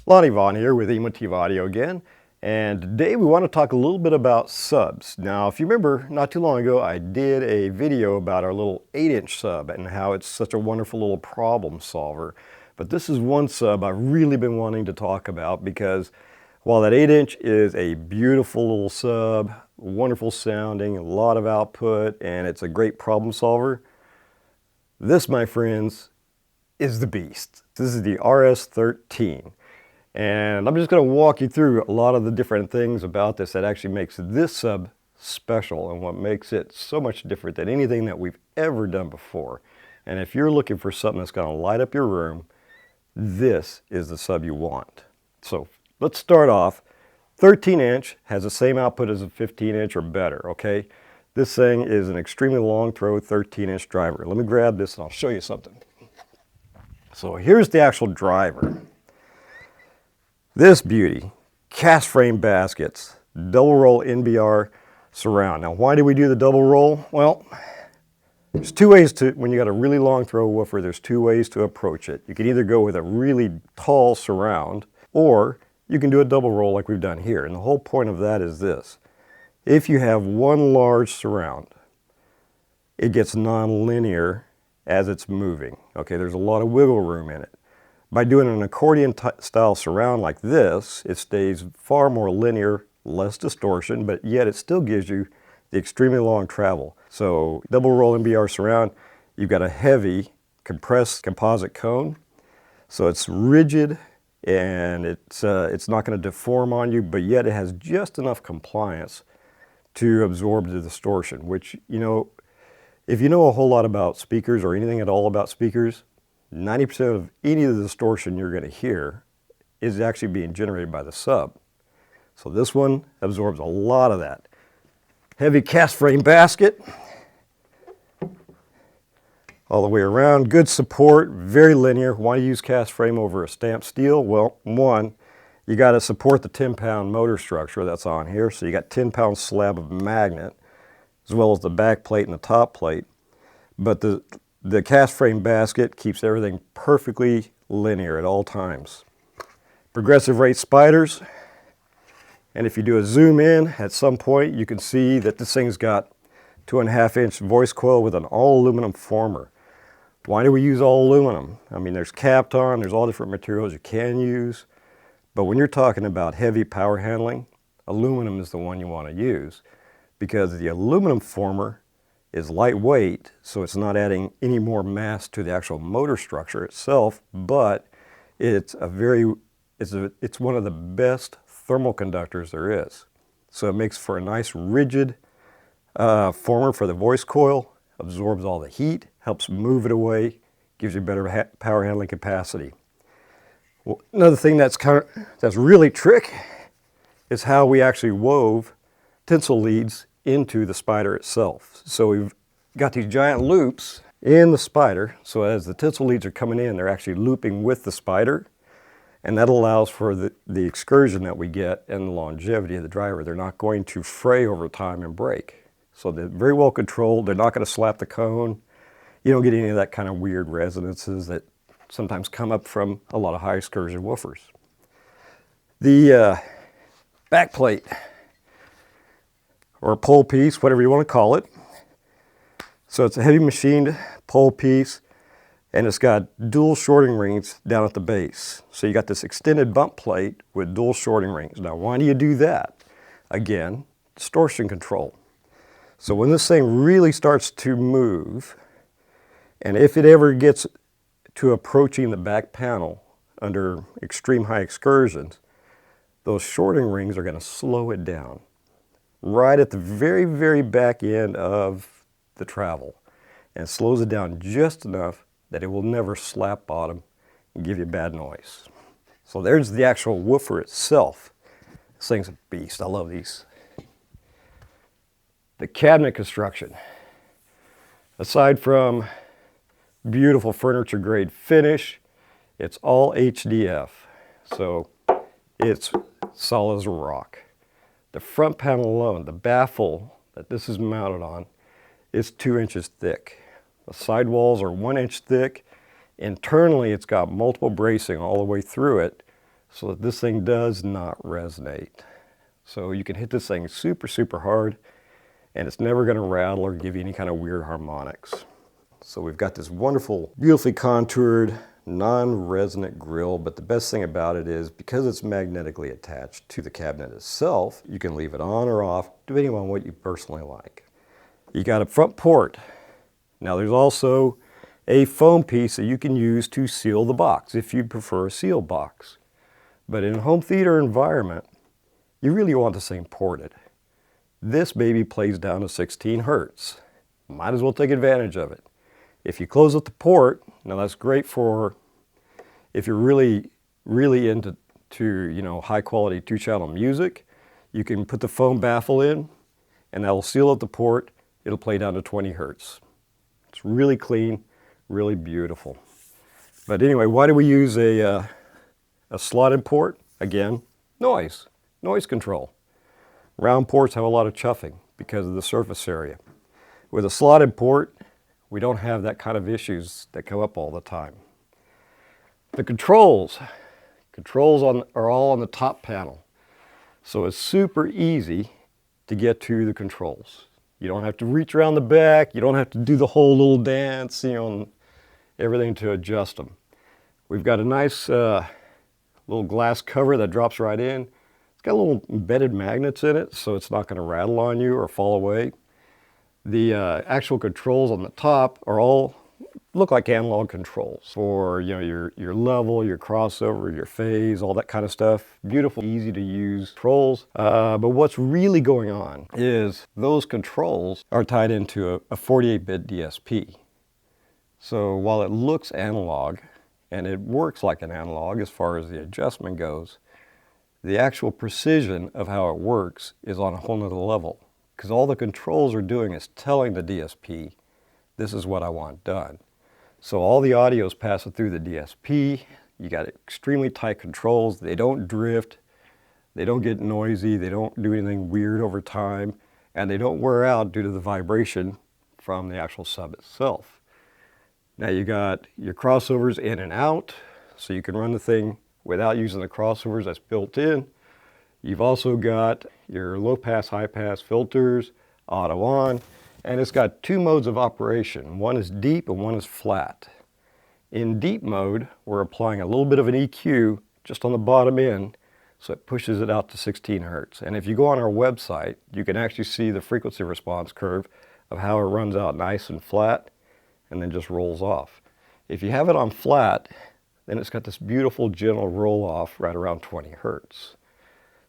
Lonnie Vaughn here with Emotiva Audio again, and today we want to talk a little bit about subs. Now, if you remember, not too long ago I did a video about our little 8-inch sub and how it's such a wonderful little problem solver. But this is one sub I've really been wanting to talk about because while that 8-inch is a beautiful little sub, wonderful sounding, a lot of output, and it's a great problem solver, this, my friends, is the beast. This is the RS-13. And I'm just going to walk you through a lot of the different things about this that actually makes this sub special and what makes it so much different than anything that we've ever done before. And if you're looking for something that's going to light up your room, this is the sub you want. So let's start off. 13-inch has the same output as a 15-inch or better, okay? This thing is an extremely long throw 13-inch driver. Let me grab this and I'll show you something. So here's the actual driver. This beauty, cast frame baskets, double roll NBR surround. Now, why do we do the double roll? Well, there's two ways to, when you got a really long throw woofer, there's two ways to approach it. You can either go with a really tall surround, or you can do a double roll like we've done here. And the whole point of that is this. If you have one large surround, it gets non-linear as it's moving. Okay, there's a lot of wiggle room in it. By doing an accordion style surround like this, it stays far more linear, less distortion, but yet it still gives you the extremely long travel. So double roll NBR surround, you've got a heavy compressed composite cone. So it's rigid and it's not going to deform on you, but yet it has just enough compliance to absorb the distortion, which, you know, if you know a whole lot about speakers or anything at all about speakers, 90% of any of the distortion you're going to hear is actually being generated by the sub. So this one absorbs a lot of that. Heavy cast frame basket all the way around. Good support, very linear. Why use cast frame over a stamped steel? Well, one, you got to support the 10-pound motor structure that's on here. So you got 10-pound slab of magnet as well as the back plate and the top plate. But the cast frame basket keeps everything perfectly linear at all times. Progressive rate spiders. And if you do a zoom in, at some point you can see that this thing's got 2.5-inch voice coil with an all aluminum former. Why do we use all aluminum? I mean, there's Kapton, there's all different materials you can use. But when you're talking about heavy power handling, aluminum is the one you want to use because the aluminum former is lightweight, so it's not adding any more mass to the actual motor structure itself, but it's one of the best thermal conductors there is. So it makes for a nice rigid former for the voice coil, absorbs all the heat, helps move it away, gives you better power handling capacity. Well, another thing that's really trick is how we actually wove tinsel leads into the spider itself. So we've got these giant loops in the spider, so as the tinsel leads are coming in, they're actually looping with the spider, and that allows for the excursion that we get and the longevity of the driver. They're not going to fray over time and break. So they're very well controlled. They're not going to slap the cone. You don't get any of that kind of weird resonances that sometimes come up from a lot of high excursion woofers. The back plate, or a pole piece, whatever you want to call it. So it's a heavy machined pole piece, and it's got dual shorting rings down at the base. So you got this extended bump plate with dual shorting rings. Now, why do you do that? Again, distortion control. So when this thing really starts to move, and if it ever gets to approaching the back panel under extreme high excursions, those shorting rings are going to slow it down right at the very, very back end of the travel, and slows it down just enough that it will never slap bottom and give you bad noise. So there's the actual woofer itself. This thing's a beast. I love these. The cabinet construction. Aside from beautiful furniture grade finish, it's all HDF. So it's solid as a rock. The front panel alone, the baffle that this is mounted on, is 2 inches thick. The sidewalls are 1 inch thick. Internally, it's got multiple bracing all the way through it, so that this thing does not resonate. So you can hit this thing super, super hard, and it's never going to rattle or give you any kind of weird harmonics. So we've got this wonderful, beautifully contoured, non-resonant grill, but the best thing about it is because it's magnetically attached to the cabinet itself, you can leave it on or off depending on what you personally like. You got a front port. Now there's also a foam piece that you can use to seal the box if you prefer a sealed box. But in a home theater environment, you really want this thing ported. This baby plays down to 16 hertz. Might as well take advantage of it. If you close up the port, now that's great for if you're really into high quality 2-channel music. You can put the foam baffle in and that'll seal up the port. It'll play down to 20 hertz. It's really clean, really beautiful. But anyway, why do we use a slotted port? Again, noise control. Round ports have a lot of chuffing because of the surface area. With a slotted port, we don't have that kind of issues that come up all the time. The controls are all on the top panel. So it's super easy to get to the controls. You don't have to reach around the back. You don't have to do the whole little dance, and everything to adjust them. We've got a nice little glass cover that drops right in. It's got little embedded magnets in it, so it's not going to rattle on you or fall away. The actual controls on the top are all look like analog controls for your level, your crossover, your phase, all that kind of stuff. Beautiful, easy to use controls. But what's really going on is those controls are tied into a 48-bit DSP. So while it looks analog and it works like an analog as far as the adjustment goes, the actual precision of how it works is on a whole nother level. Because all the controls are doing is telling the DSP, this is what I want done. So all the audio is passing through the DSP. You got extremely tight controls. They don't drift. They don't get noisy. They don't do anything weird over time. And they don't wear out due to the vibration from the actual sub itself. Now you got your crossovers in and out. So you can run the thing without using the crossovers that's built in. You've also got your low pass, high pass filters, auto on, and it's got 2 modes of operation. One is deep and one is flat. In deep mode, we're applying a little bit of an EQ just on the bottom end, so it pushes it out to 16 hertz. And if you go on our website, you can actually see the frequency response curve of how it runs out nice and flat and then just rolls off. If you have it on flat, then it's got this beautiful gentle roll off right around 20 hertz.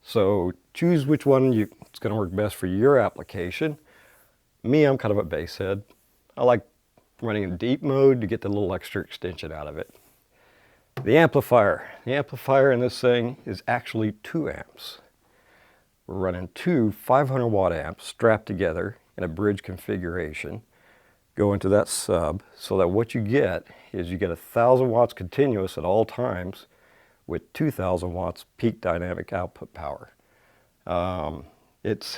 So choose which one it's going to work best for your application. Me, I'm kind of a bass head. I like running in deep mode to get the little extra extension out of it. The amplifier in this thing is actually 2 amps. We're running 2 500 watt amps strapped together in a bridge configuration. Go into that sub so that what you get is you get 1,000 watts continuous at all times with 2,000 watts peak dynamic output power. It's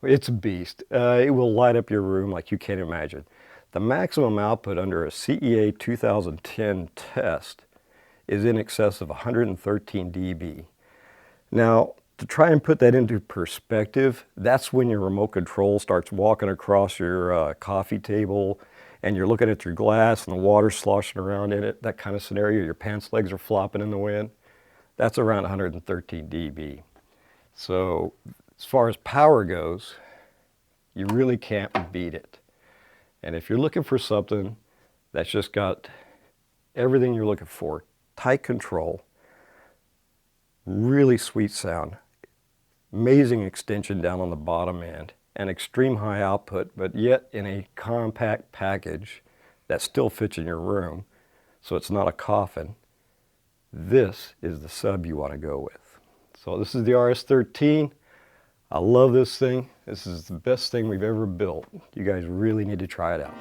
it's a beast. It will light up your room like you can't imagine. The maximum output under a CEA 2010 test is in excess of 113 dB. Now, to try and put that into perspective, that's when your remote control starts walking across your coffee table and you're looking at your glass and the water's sloshing around in it, that kind of scenario, your pants legs are flopping in the wind. That's around 113 dB. So as far as power goes, you really can't beat it. And if you're looking for something that's just got everything you're looking for, tight control, really sweet sound, amazing extension down on the bottom end, and extreme high output, but yet in a compact package that still fits in your room, so it's not a coffin, this is the sub you want to go with. So this is the RS-13. I love this thing. This is the best thing we've ever built. You guys really need to try it out.